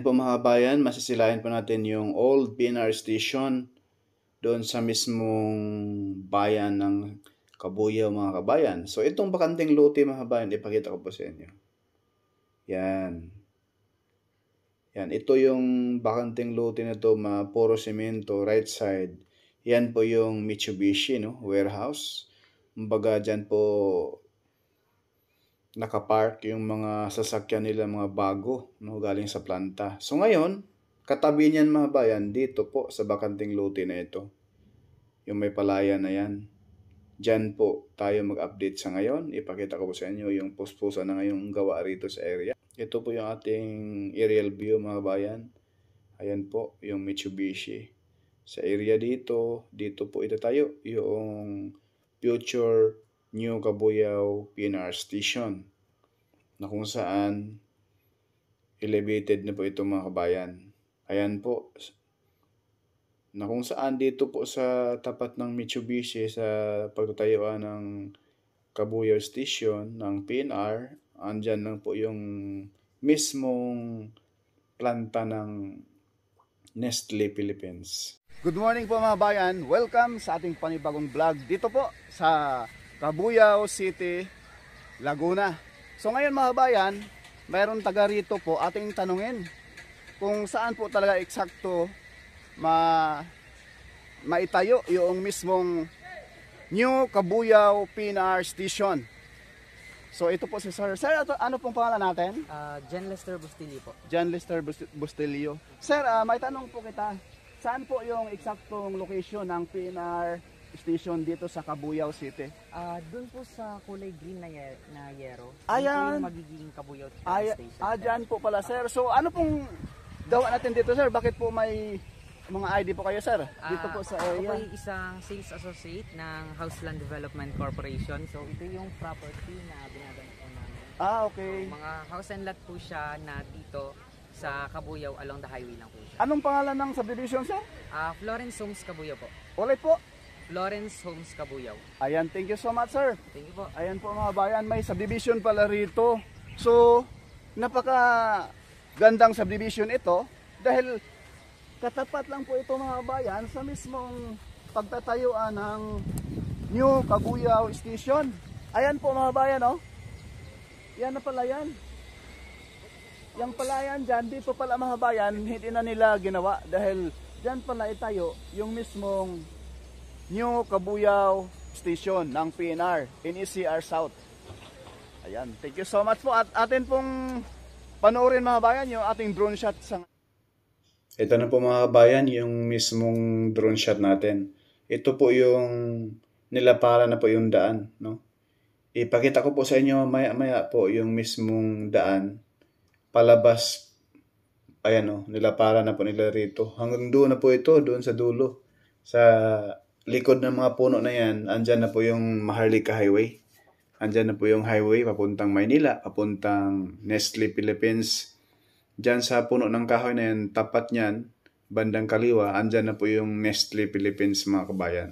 Ayan po mga kabayan, masisilayan po natin yung old PNR station doon sa mismong bayan ng Kabuyaw mga kabayan. So itong bakanting lote mga kabayan, ipakita ko po sa inyo. Yan. Yan, ito yung bakanting lote na to, puro semento, right side. Yan po yung Mitsubishi, no? Warehouse. Kumbaga dyan po nakapark yung mga sasakyan nila, mga bago, no, galing sa planta. So ngayon, katabi niyan mga bayan, dito po sa bakanting lote na ito, yung may palayan na yan. Diyan po tayo mag-update sa ngayon. Ipakita ko po sa inyo yung puspusan na ngayong gawa rito sa area. Ito po yung ating aerial view mga bayan. Ayan po yung Mitsubishi. Sa area dito po itatayo yung future New Kabuyaw PNR Station na kung saan elevated na po ito mga kabayan. Ayan po, na kung saan dito po sa tapat ng Mitsubishi sa pagtatayuan ng Kabuyaw Station ng PNR, andyan lang po yung mismong planta ng Nestle Philippines. Good morning po mga bayan, welcome sa ating panibagong vlog dito po sa Kabuyaw City, Laguna. So ngayon mga bayan, mayroon taga rito po ating tanungin kung saan po talaga eksakto maitayo yung mismong New Kabuyaw PNR Station. So ito po si Sir. Sir, ano pong pangalan natin? John Lester Bustilio po. John Lester Bustilio. Sir, may tanong po kita. Saan po yung eksaktong location ng PNR station dito sa Kabuyaw City? Doon po sa kulay green na yero. Ayan. Doon po yung magiging Kabuyaw Station. Dyan po pala sir. So ano pong gawa natin dito sir? Bakit po may mga ID po kayo sir? Dito po sa area. Ako ay isang sales associate ng Houseland Development Corporation. So ito yung property na binagamit po namin. Okay. So, mga house and lot po siya na dito sa Kabuyaw, along the highway lang po siya. Anong pangalan ng subdivision sir? Florence Homes Kabuyaw po. Ulit po. Florence Homes Kabuyaw. Ayan, thank you so much sir. Thank you po. Ayan po mga bayan, may subdivision pala rito. So, napaka gandang subdivision ito dahil katapat lang po ito mga bayan sa mismong pagtatayuan ng New Kabuyaw Station. Ayan po mga bayan, oh. Yan na pala yan. Yung palayan dyan, dito pala mga bayan, hindi na nila ginawa dahil dyan pala itayo yung mismong New Kabuyaw Station ng PNR in ECR South. Ayan, thank you so much po. At atin pong panoorin mga bayan yung ating drone shot sa... Ito na po mga kabayan, yung mismong drone shot natin. Ito po yung nilapara na po yung daan, no? Ipakita ko po sa inyo maya-maya po yung mismong daan. Palabas, ayan o, nilapara na po nila rito. Hanggang doon na po ito, doon sa dulo. Sa likod ng mga puno na yan, andyan na po yung Maharlika Highway. Andyan na po yung highway papuntang Maynila, papuntang Nestle Philippines. Diyan sa puno ng kahoy na yan, tapat niyan, bandang kaliwa, andyan na po yung Nestle Philippines mga kabayan.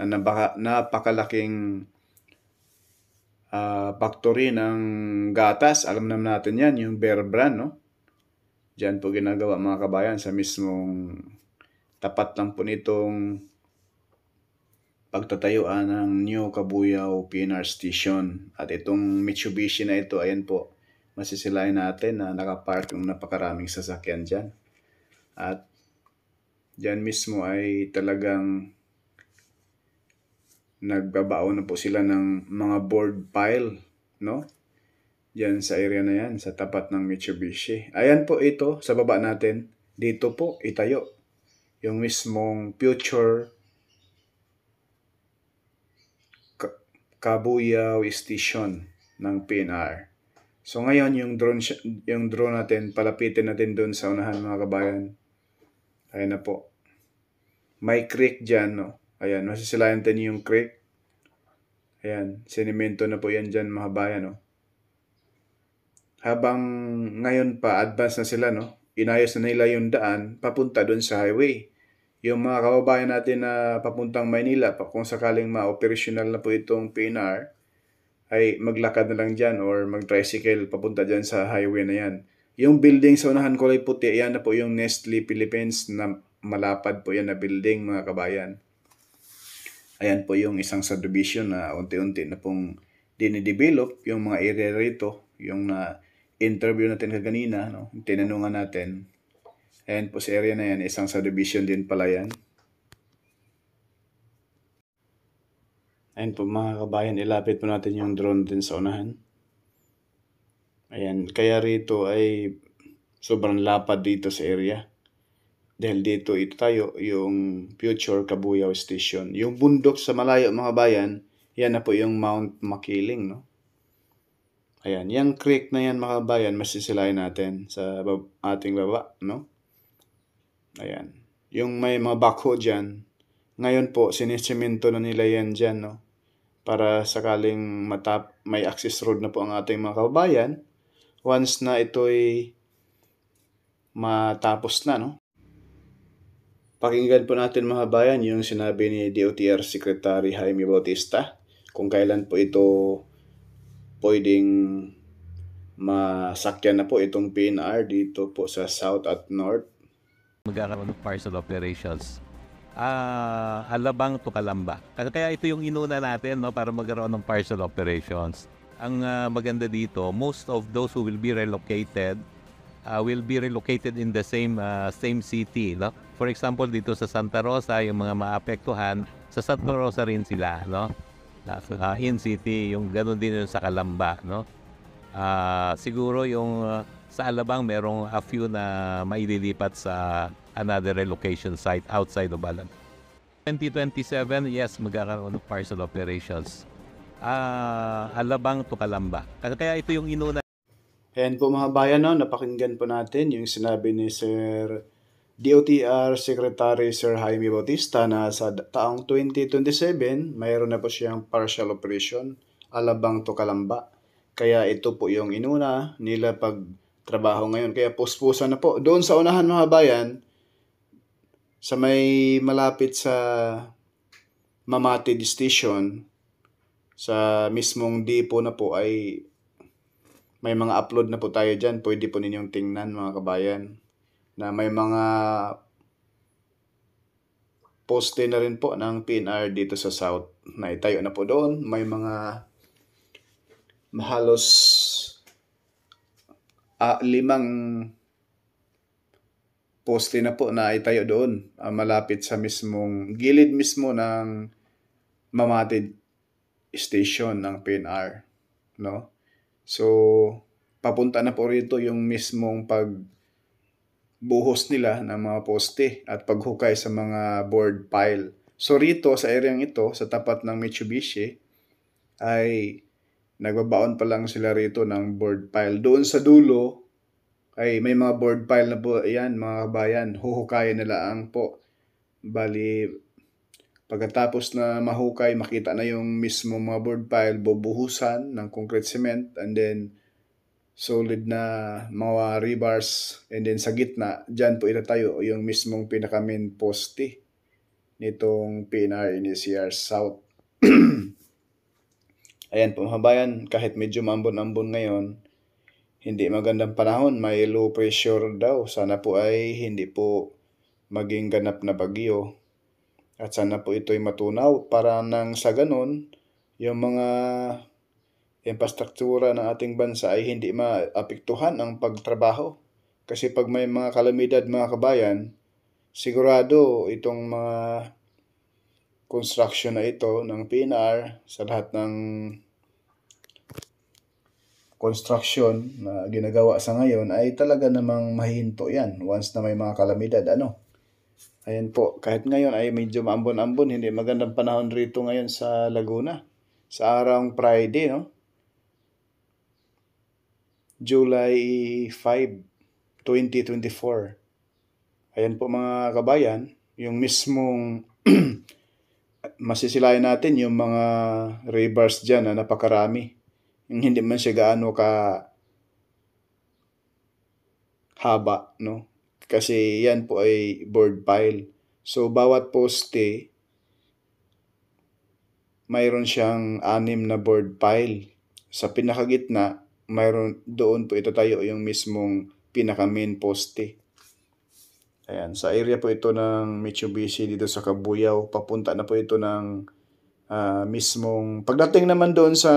Na napakalaking factory ng gatas. Alam naman natin yan, yung Bear Brand, no? Diyan po ginagawa mga kabayan sa mismong tapat lang po nitong pagtatayuan ng New Kabuyaw PNR Station. At itong Mitsubishi na ito, ayan po, masisilayan natin na nakapark yung napakaraming sasakyan dyan. At dyan mismo ay talagang nagbabaon na po sila ng mga board pile, no? Dyan sa area na yan, sa tapat ng Mitsubishi. Ayan po ito, sa baba natin, dito po itayo yung mismong future Kabuyaw Station ng PNR. So ngayon yung drone natin, palapitin natin doon sa unahan mga kabayan. Ayan na po. May creek dyan, no? Ayan, masisilayan natin yung creek. Ayan, sinimento na po yan dyan mga kabayan, no? Habang ngayon pa, advance na sila, no? Inayos na nila yung daan papunta doon sa highway. Yung mga kababayan natin na papuntang Maynila, kung sakaling ma-operational na po itong PNR, ay maglakad na lang dyan or mag-tricycle papunta dyan sa highway na yan. Yung building sa unahan kulay puti, yan na po yung Nestle Philippines na malapad po yan na building mga kabayan. Ayan po yung isang subdivision na unti-unti na pong dinidevelop yung mga area rito, yung na-interview natin kaganina, no? Tinanungan natin. Ayan po sa area na yan, isang subdivision din pala yan. Ayan po mga kabayan, ilapit po natin yung drone din sa unahan. Ayan, kaya rito ay sobrang lapad dito sa area. Dahil dito ito tayo, yung future Kabuyao Station. Yung bundok sa malayo mga bayan, yan na po yung Mount Makiling, no? Ayan, yung creek na yan mga bayan, masisilayan natin sa ating baba, no? Ayan. Yung may mga backhoe dyan, ngayon po, sinisemento na nila yan dyan, no? Para sakaling may access road na po ang ating mga kababayan, once na ito'y matapos na, no? Pakinggan po natin mga bayan yung sinabi ni DOTR Secretary Jaime Bautista kung kailan po ito pwedeng masakyan na po itong PNR dito po sa South at North. Magkakaroon ng parcel operations. Alabang to Calamba. Kaya ito yung inuna natin, no, para magkaroon ng parcel operations. Ang maganda dito, most of those who will be relocated in the same city, no? For example, dito sa Santa Rosa, yung mga maapektuhan, sa Santa Rosa rin sila, no? In city, yung gano'n din yung sa Calamba, no? Siguro yung sa Alabang, merong a few na maililipat sa another relocation site outside of Alabang. 2027, yes, magkakaroon ng parcel operations. Alabang to Calamba. Kaya ito yung inuna. Ayan po mga bayan, no? Napakinggan po natin yung sinabi ni Sir DOTR Secretary Sir Jaime Bautista na sa taong 2027, mayroon na po siyang partial operation, Alabang to Calamba. Kaya ito po yung inuna nila pagtrabaho ngayon. Kaya puspusan na po. Doon sa unahan mga bayan, sa may malapit sa Mamatid Station, sa mismong depot na po ay may mga upload na po tayo dyan. Pwede po ninyong tingnan mga kabayan na may mga poste na rin po ng PNR dito sa South na itayo na po doon. May mga halos 5 poste na po na itayo doon malapit sa mismong gilid mismo ng Mamatid Station ng PNR, no? So papunta na po rito yung mismong buhos nila ng mga poste at paghukay sa mga board pile. So rito sa areang ito, sa tapat ng Mitsubishi, ay nagbabaon pa lang sila rito ng board pile. Doon sa dulo ay may mga board pile na po. Ayan mga kabayan, huhukayin nila ang po. Bali, pagkatapos na mahukay, makita na yung mismo mga board pile, bubuhusan ng concrete cement and then solid na mga rebars, and then sa gitna, dyan po itatayo yung mismong pinaka-main poste nitong PNR NCR South. Ayan po mga bayan, kahit medyo mambon-ambon ngayon, hindi magandang panahon, may low pressure daw. Sana po ay hindi po maging ganap na bagyo. At sana po ito'y matunaw para nang sa ganun, yung mga infrastruktura ng ating bansa ay hindi maapektuhan ang pagtrabaho. Kasi pag may mga kalamidad mga kabayan, sigurado itong mga construction na ito ng PNR sa lahat ng construction na ginagawa sa ngayon ay talaga namang mahihinto yan once na may mga kalamidad. Ayan po, kahit ngayon ay medyo maambon-ambon, hindi magandang panahon rito ngayon sa Laguna. Sa araw Friday, no? July 5, 2024. Ayan po mga kabayan, yung mismong masisilayan natin yung mga rebars dyan na napakarami. Yung hindi man siya gaano ka haba, no? Kasi yan po ay board pile. So bawat poste, mayroon siyang 6 na board pile. Sa pinakagitna, mayroon doon po itatayo yung mismong pinaka main poste. Ayan, sa area po ito ng Mitsubishi dito sa Cabuyao. Papunta na po ito ng mismong pagdating naman doon sa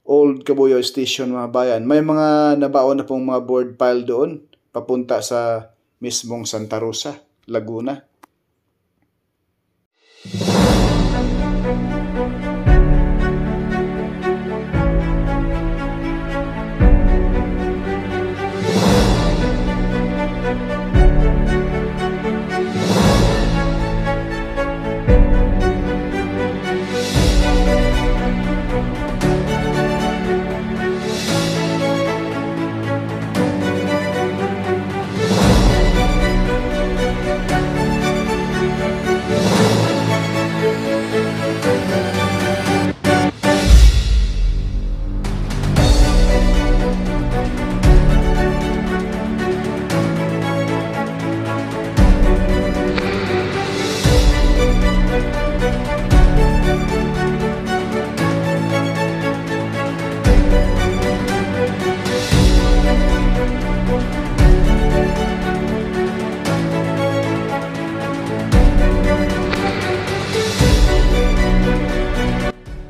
Old Cabuyao Station mga bayan. May mga nabaon na pong mga board pile doon papunta sa mismong Santa Rosa, Laguna.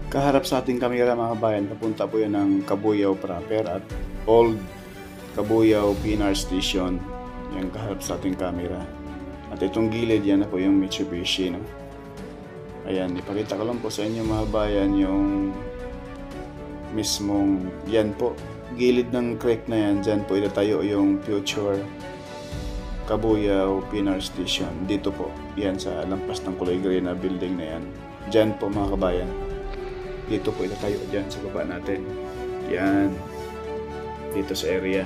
Kaharap sa ating kamera mga bayan, papunta po yan ng Cabuyao proper at Old Cabuyao PNR Station. Yan kaharap sa ating kamera. At itong gilid yan na po yung Mitsubishi. No? Ayan, ipakita ko lang po sa inyo mga bayan yung mismong yan po. Gilid ng creek na yan, dyan po itatayo yung future Cabuyao PNR Station. Dito po, yan sa lampas ng kulay gray na building na yan. Dyan po mga kabayan. Dito po itatayo dyan sa baba natin. Yan. Dito sa area.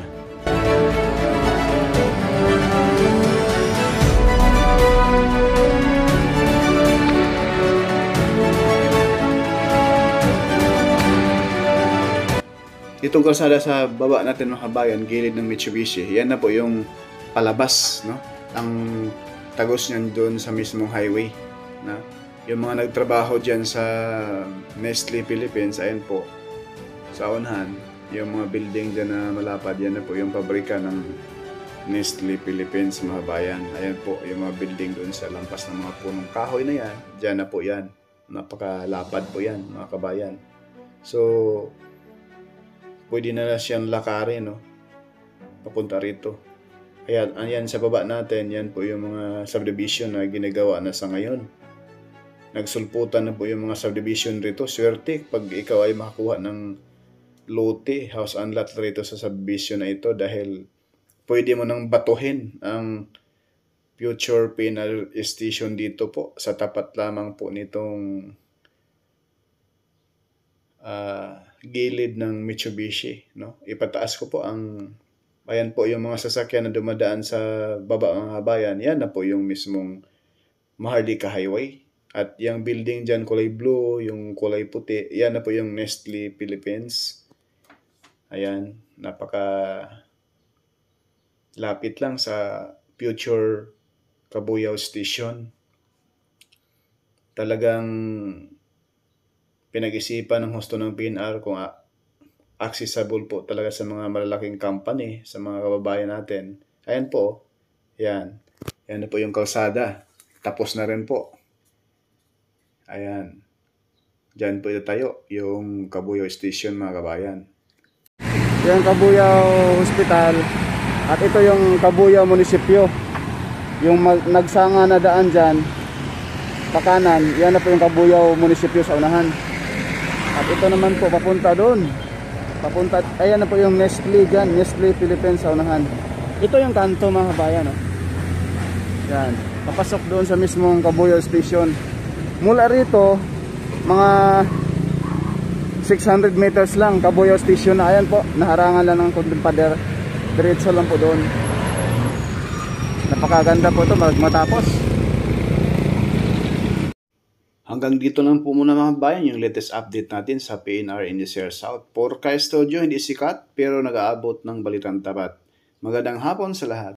Itong kalsada sa baba natin mga kabayan, gilid ng Mitsubishi, yan na po yung palabas, no? Ang tagos niyan doon sa mismong highway, na yung mga nagtrabaho dyan sa Nestle Philippines, ayan po, sa unahan, yung mga building dyan na malapad, yan na po yung pabrika ng Nestle Philippines, mga bayan. Ayan po, yung mga building doon sa lampas ng mga punong kahoy na yan, dyan na po yan. Napakalapad po yan, mga kabayan. So, pwede na siyang lakarin, no? Papunta rito. Ayan sa baba natin, yan po yung mga subdivision na ginagawa na sa ngayon. Nagsulputan na po yung mga subdivision rito. Swerte pag ikaw ay makakuha ng lote, house and lot rito sa subdivision na ito dahil pwede mo nang batuhin ang future penal station dito po sa tapat lamang po nitong gilid ng Mitsubishi, no? Ipataas ko po ang ayan po yung mga sasakyan na dumadaan sa baba mga bayan. Yan na po yung mismong Mahardika Highway. At yung building dyan, kulay blue, yung kulay puti, yan na po yung Nestle Philippines. Ayan, napaka lapit lang sa future Cabuyao Station. Talagang pinag-isipan ng husto ng PNR kung accessible po talaga sa mga malalaking company, sa mga kababayan natin. Ayan po, yan. Yan na po yung kalsada. Tapos na rin po. Ayan. Diyan po tayo, yung Cabuyao Station mga kabayan. Yan Cabuyao Hospital. At ito yung Cabuyao Munisipyo. Yung nagsanga na daan dyan, pakanan, yan na po yung Cabuyao Munisipyo sa unahan. At ito naman po, papunta doon. Papunta, ayan na po yung Nestle dyan, Nestle Philippines sa unahan. Ito yung kanto mga kabayan. Oh. Yan. Papasok doon sa mismong Cabuyao Station. Mula rito, mga 600 meters lang, Cabuyao Station na. Ayan po, naharangan lang ng konting pader. Diretso lang po doon. Napakaganda po ito matapos. Hanggang dito lang po muna mga bayan yung latest update natin sa PNR NCR South. For Kai Studio, hindi sikat pero nag-aabot ng balitang tapat. Magandang hapon sa lahat.